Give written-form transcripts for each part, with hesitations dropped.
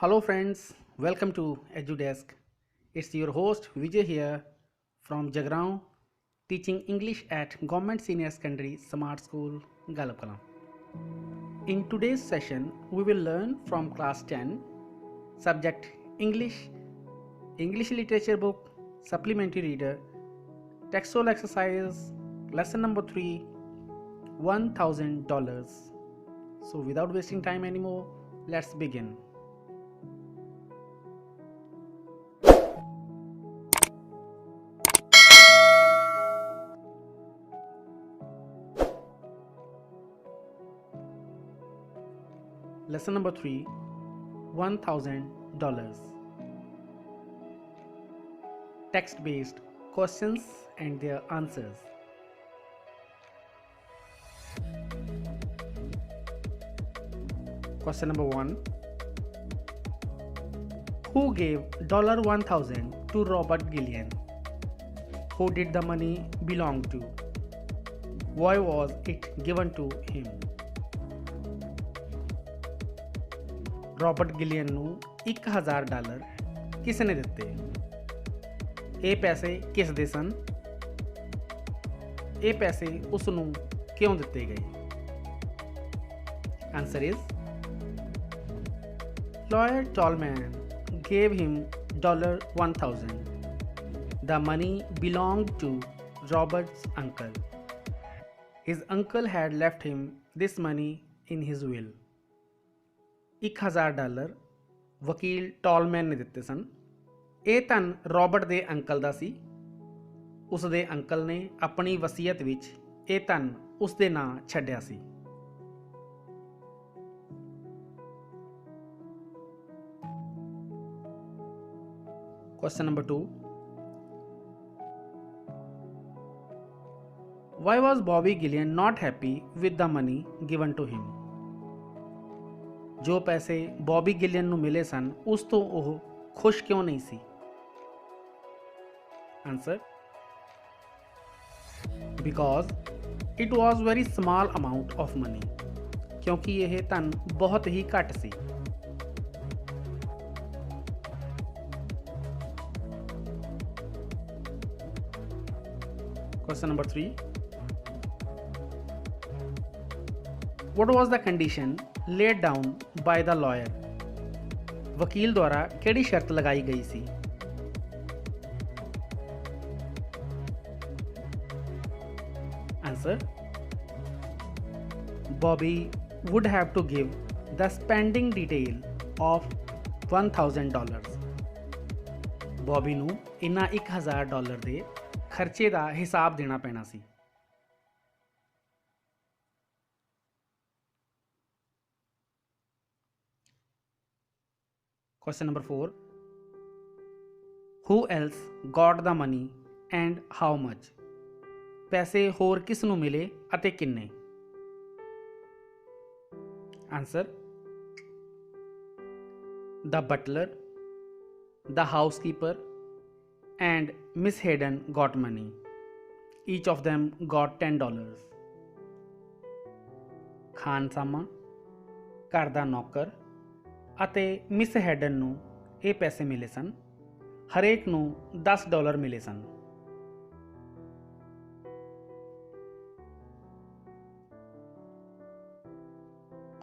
Hello friends, welcome to EduDesk. It's your host Vijay here from Jagraon, teaching English at Government Senior Secondary Smart School, Galapkalam. In today's session, we will learn from class 10, subject English, English literature book, supplementary reader, textual exercise, lesson number 3, $1,000. So without wasting time anymore, let's begin. Lesson number 3, $1,000. Text based questions and their answers. Question number 1. Who gave $1,000 to Robert Gillian? Who did the money belong to? Why was it given to him? Robert Gillian ਨੂੰ $1,000 ਕਿਸ ਨੇ ਦਿੱਤੇ? ਇਹ ਪੈਸੇ ਕਿਸ ਦੇ ਸਨ? ਇਹ ਪੈਸੇ ਉਸ ਨੂੰ ਕਿਉਂ ਦਿੱਤੇ ਗਏ? Answer is Lawyer Tallman gave him $1,000. The money belonged to Robert's uncle. His uncle had left him this money in his will. $1,000 ਵਕੀਲ ਟਾਲਮੈਨ ਨੇ ਦਿੱਤੇ ਸਨ। ਇਹ ਧਨ ਰੌਬਰਟ ਦੇ ਅੰਕਲ ਦਾ ਸੀ। ਉਸ ਦੇ ਅੰਕਲ ਨੇ ਆਪਣੀ ਵਸੀਅਤ ਵਿੱਚ ਇਹ ਧਨ ਉਸ ਦੇ ਨਾਂ ਛੱਡਿਆ ਸੀ। Question number 2. Why was Bobby Gillian not happy with the money given to him? ਜੋ ਪੈਸੇ ਬੌਬੀ ਗਿਲੀਅਨ ਨੂੰ ਮਿਲੇ ਸਨ ਉਸ ਤੋਂ ਉਹ ਖੁਸ਼ ਕਿਉਂ ਨਹੀਂ ਸੀ? Answer because it was very small amount of money, ਕਿਉਂਕਿ ਇਹ ਧਨ ਬਹੁਤ ਹੀ ਘੱਟ ਸੀ। Question number 3. What was the condition laid down by the lawyer? ਵਕੀਲ ਦੁਆਰਾ ਕਿਹੜੀ ਸ਼ਰਤ ਲਗਾਈ ਗਈ ਸੀ? Answer Bobby would have to give the spending detail of $1,000. Bobby ਨੂੰ ਇਨ੍ਹਾਂ $1,000 ਦੇ ਖਰਚੇ ਦਾ ਹਿਸਾਬ ਦੇਣਾ ਪੈਣਾ ਸੀ। Question number 4. Who else got the money and how much? ਪੈਸੇ ਹੋਰ ਕਿਸ ਨੂੰ ਮਿਲੇ ਅਤੇ ਕਿੰਨੇ? Answer The butler, the housekeeper and Miss Hayden got money. Each of them got $10. ਖਾਨਸਾਮਾ, ਘਰ ਦਾ ਨੌਕਰ ਅਤੇ ਮਿਸ ਹੈਡਨ ਨੂੰ ਇਹ ਪੈਸੇ ਮਿਲੇ ਸਨ। ਹਰੇਕ ਨੂੰ $10 ਮਿਲੇ ਸਨ।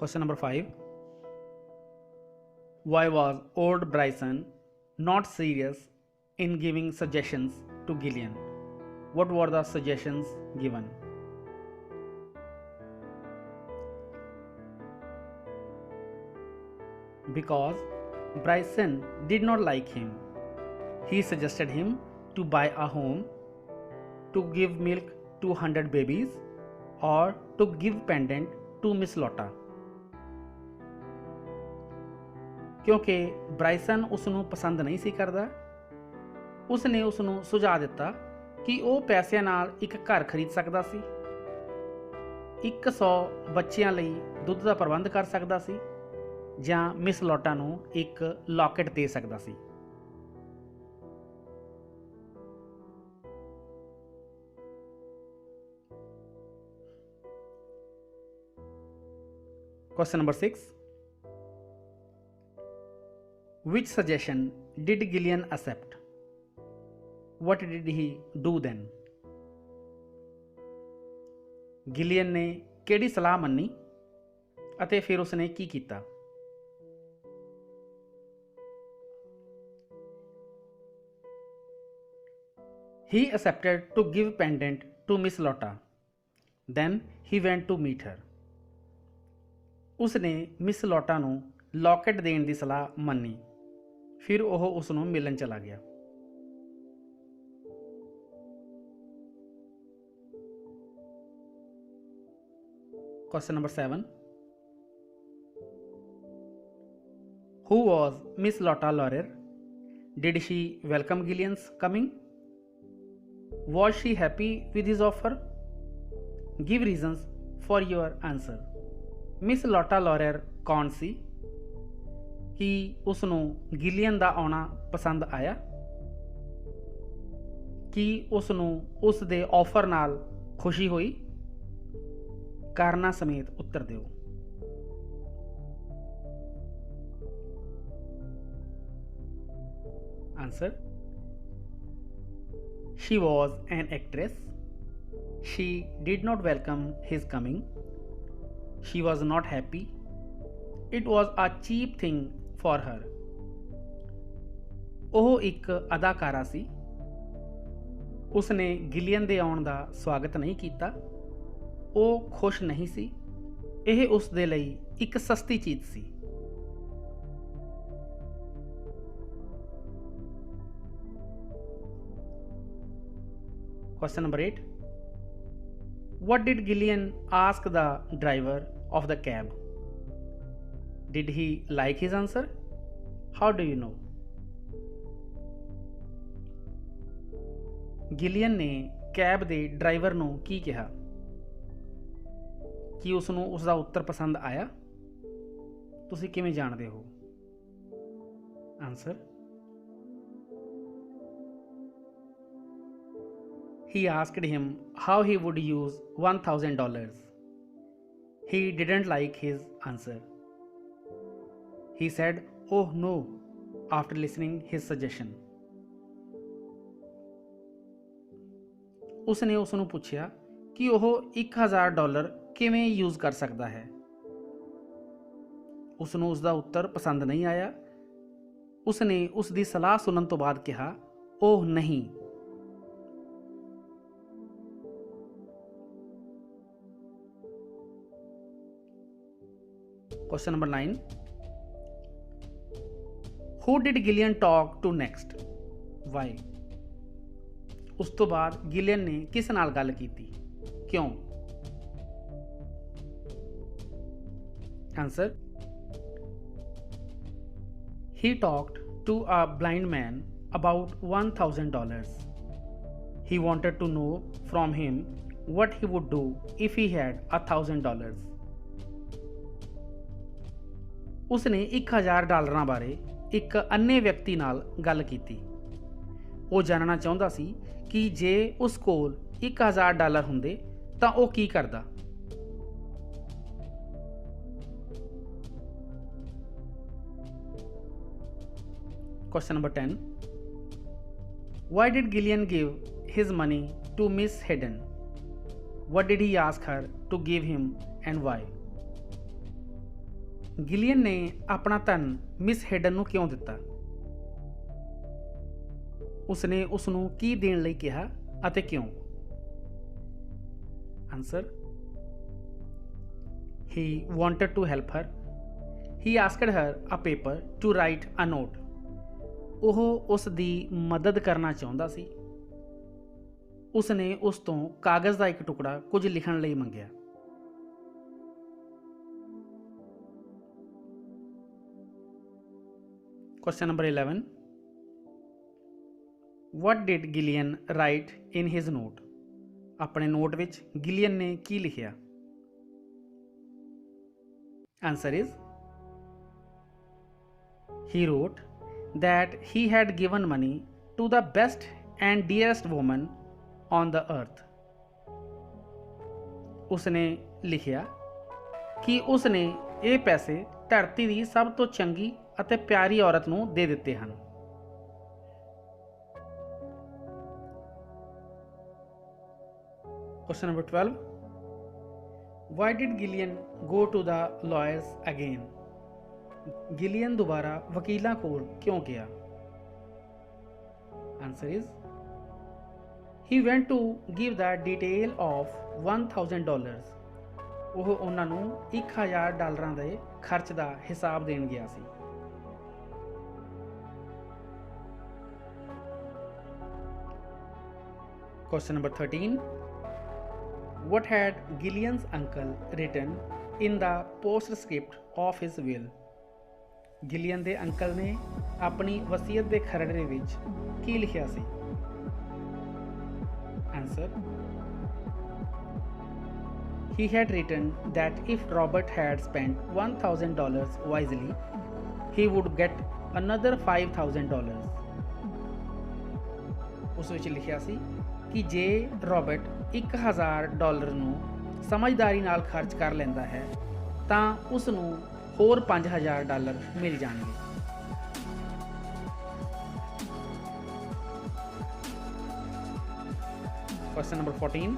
Question number 5. Why was old Bryson not serious in giving suggestions to Gillian? What were the suggestions given? Because Bryson did not like him. He suggested him to buy a home, to give milk to 100 babies, or to give pendant to Miss Lotta. ਕਿਉਂਕਿ ਬ੍ਰਾਈਸਨ ਉਸ ਨੂੰ ਪਸੰਦ ਨਹੀਂ ਸੀ ਕਰਦਾ, ਉਸ ਨੇ ਉਸ ਨੂੰ ਸੁਝਾਅ ਦਿੱਤਾ ਕਿ ਉਹ ਪੈਸਿਆਂ ਨਾਲ ਇੱਕ ਘਰ ਖਰੀਦ ਸਕਦਾ ਸੀ, 100 ਬੱਚਿਆਂ ਲਈ ਦੁੱਧ ਦਾ ਪ੍ਰਬੰਧ ਕਰ ਸਕਦਾ ਸੀ ਜਾਂ ਮਿਸ ਲੋਟਾ ਨੂੰ ਇੱਕ ਲੌਕਟ ਦੇ ਸਕਦਾ ਸੀ। Question number 6. Which suggestion did Gillian accept? What did he do then? Gillian ने ਕਿਹੜੀ ਸਲਾਹ ਮੰਨੀ ਅਤੇ ਫਿਰ ਉਸਨੇ ਕੀ ਕੀਤਾ? He accepted to give pendant to Miss Lotta. Then he went to meet her. ਉਸਨੇ ਮਿਸ ਲੋਟਾ ਨੂੰ ਲੌਕਟ ਦੇਣ ਦੀ ਸਲਾਹ ਮੰਨੀ, ਫਿਰ ਉਹ ਉਸ ਨੂੰ ਮਿਲਣ ਚਲਾ ਗਿਆ। Question number 7. Who was Miss Lotta Lawler? Did she welcome Gillian's coming? Was she happy with his offer? Give reasons for your answer. Miss Lotta Lawler ਕੌਣ ਸੀ? ਕੀ ਉਸ ਨੂੰ ਗਿਲੀਅਨ ਦਾ ਆਉਣਾ ਪਸੰਦ ਆਇਆ? ਕੀ ਉਸ ਨੂੰ ਉਸ ਦੇ ਆਫਰ ਨਾਲ ਖੁਸ਼ੀ ਹੋਈ? ਕਾਰਨਾਂ ਸਮੇਤ ਉੱਤਰ ਦਿਓ। Answer. She was an actress. She did not welcome his coming. She was not happy. It was a cheap thing for her. ਉਹ ਇੱਕ ਅਦਾਕਾਰਾ ਸੀ। ਉਸਨੇ ਗਿਲੀਅਨ ਦੇ ਆਉਣ ਦਾ ਸਵਾਗਤ ਨਹੀਂ ਕੀਤਾ। ਉਹ ਖੁਸ਼ ਨਹੀਂ ਸੀ। ਇਹ ਉਸ ਦੇ ਲਈ ਇੱਕ ਸਸਤੀ ਚੀਜ਼ ਸੀ। Question number 8. What did Gillian ask the driver of the cab? Did he like his answer? How do you know? ਗਿਲੀਅਨ ਨੇ ਕੈਬ ਦੇ ਡਰਾਈਵਰ ਨੂੰ ਕੀ ਕਿਹਾ? ਕੀ ਉਸ ਨੂੰ ਉਸ ਦਾ ਉੱਤਰ ਪਸੰਦ ਆਇਆ? ਤੁਸੀਂ ਕਿਵੇਂ ਜਾਣਦੇ ਹੋ? Answer. He asked him how he would use $1,000. He didn't like his answer. He said, "Oh no," after listening his suggestion. ਉਸਨੇ ਉਸ ਨੂੰ ਪੁੱਛਿਆ ਕਿ ਉਹ $1,000 ਕਿਵੇਂ ਯੂਜ਼ ਕਰ ਸਕਦਾ ਹੈ। ਉਸ ਨੂੰ ਉਸ ਦਾ ਉੱਤਰ ਪਸੰਦ ਨਹੀਂ ਆਇਆ। ਉਸਨੇ ਉਸ ਦੀ ਸਲਾਹ ਸੁਣਨ ਤੋਂ ਬਾਅਦ ਕਿਹਾ, "ਓਹ ਨਹੀਂ।" Question number 9. Who did Gillian talk to next? Why? ਉਸ ਤੋਂ ਬਾਅਦ ਗਿਲੀਅਨ ਨੇ ਕਿਸ ਨਾਲ ਗੱਲ ਕੀਤੀ? ਕਿਉਂ? Answer. He talked to a blind man about $1,000. He wanted to know from him what he would do if he had $1,000. ਉਸਨੇ $1,000 ਬਾਰੇ ਇੱਕ ਅੰਨੇ ਵਿਅਕਤੀ ਨਾਲ ਗੱਲ ਕੀਤੀ। ਉਹ ਜਾਣਨਾ ਚਾਹੁੰਦਾ ਸੀ ਕਿ ਜੇ ਉਸ ਕੋਲ $1,000 ਹੁੰਦੇ ਤਾਂ ਉਹ ਕੀ ਕਰਦਾ। Question number 10. Why did Gillian give his money to Miss Hayden? What did he ask her to give him and why? ਗਿਲੀਅਨ ਨੇ ਆਪਣਾ ਧਨ ਮਿਸ ਹੇਡਨ ਨੂੰ ਕਿਉਂ ਦਿੱਤਾ? ਉਸਨੇ ਉਸ ਨੂੰ ਕੀ ਦੇਣ ਲਈ ਕਿਹਾ ਅਤੇ ਕਿਉਂ? Answer. He wanted to help her. He asked her a paper to write a note. ਉਹ ਉਸ ਦੀ ਮਦਦ ਕਰਨਾ ਚਾਹੁੰਦਾ ਸੀ। ਉਸਨੇ ਉਸ ਤੋਂ ਕਾਗਜ਼ ਦਾ ਇੱਕ ਟੁਕੜਾ ਕੁਝ ਲਿਖਣ ਲਈ ਮੰਗਿਆ। Question number 11. What did Gillian write in his note? ਆਪਣੇ ਨੋਟ ਵਿੱਚ ਗਿਲੀਅਨ ਨੇ ਕੀ ਲਿਖਿਆ? Answer is. He wrote that he had given money to the best and dearest woman on the earth. ਉਸਨੇ ਲਿਖਿਆ ਕਿ ਉਸਨੇ ਇਹ ਪੈਸੇ ਧਰਤੀ ਦੀ ਸਭ ਤੋਂ ਚੰਗੀ ਅਤੇ ਪਿਆਰੀ ਔਰਤ ਨੂੰ ਦੇ ਦਿੱਤੇ ਹਨ। Question number 12. Why did Gillian go to the lawyers again? Gillian दोबारा वकीलों कोल क्यों गया? Answer is he went to give the detail of $1,000. ਉਹ ਉਹਨਾਂ ਨੂੰ $1,000 ਦੇ ਖਰਚ ਦਾ ਹਿਸਾਬ ਦੇਣ ਗਿਆ ਸੀ। Question number 13. What had Gillian's uncle written in the postscript of his will? Gillian ਦੇ ਅੰਕਲ ਨੇ ਆਪਣੀ ਵਸੀਅਤ ਦੇ ਖਰੜੇ ਵਿੱਚ ਕੀ ਲਿਖਿਆ ਸੀ? Answer. He had written that if Robert had spent $1,000 wisely, he would get another $5,000. ਉਸ ਵਿੱਚ ਲਿਖਿਆ ਸੀ ਕਿ ਜੇ ਰੌਬਰਟ $1,000 ਨੂੰ ਸਮਝਦਾਰੀ ਨਾਲ ਖਰਚ ਕਰ ਲੈਂਦਾ ਹੈ ਤਾਂ ਉਸ ਨੂੰ ਹੋਰ $5,000 ਮਿਲ ਜਾਣਗੇ। Question number 14.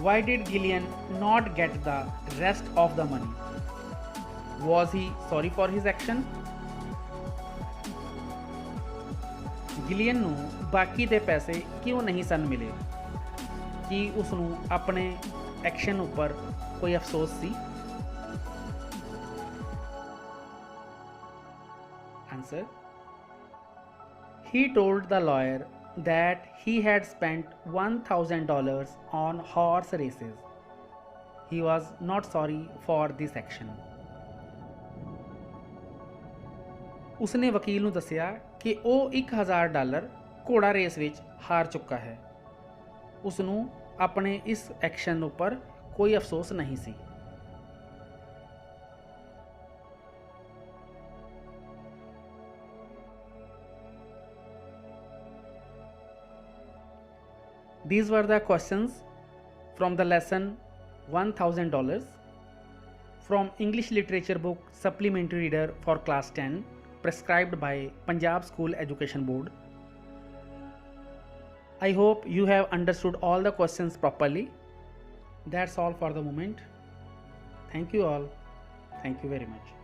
Why did Gillian not get the rest of the money? Was he sorry for his action? Gillian ਨੂੰ ਬਾਕੀ ਦੇ ਪੈਸੇ ਕਿਉਂ ਨਹੀਂ ਸਨ ਮਿਲੇ? ਕੀ ਉਸ ਨੂੰ ਆਪਣੇ ਐਕਸ਼ਨ ਉੱਪਰ ਕੋਈ ਅਫਸੋਸ ਸੀ? Answer. He told the lawyer that he had spent $1,000 on horse races. He was not sorry for this action. ਉਸਨੇ ਵਕੀਲ ਨੂੰ ਦੱਸਿਆ ਕਿ ਉਹ $1,000 ਘੋੜਾ ਰੇਸ ਵਿੱਚ ਹਾਰ ਚੁੱਕਾ ਹੈ। ਉਸ ਨੂੰ ਆਪਣੇ ਇਸ ਐਕਸ਼ਨ ਉੱਪਰ ਕੋਈ ਅਫਸੋਸ ਨਹੀਂ ਸੀ। These were the questions from the lesson $1,000 from English Literature book Supplementary Reader for Class 10 prescribed by Punjab School Education Board. I hope you have understood all the questions properly. That's all for the moment. Thank you all. Thank you very much.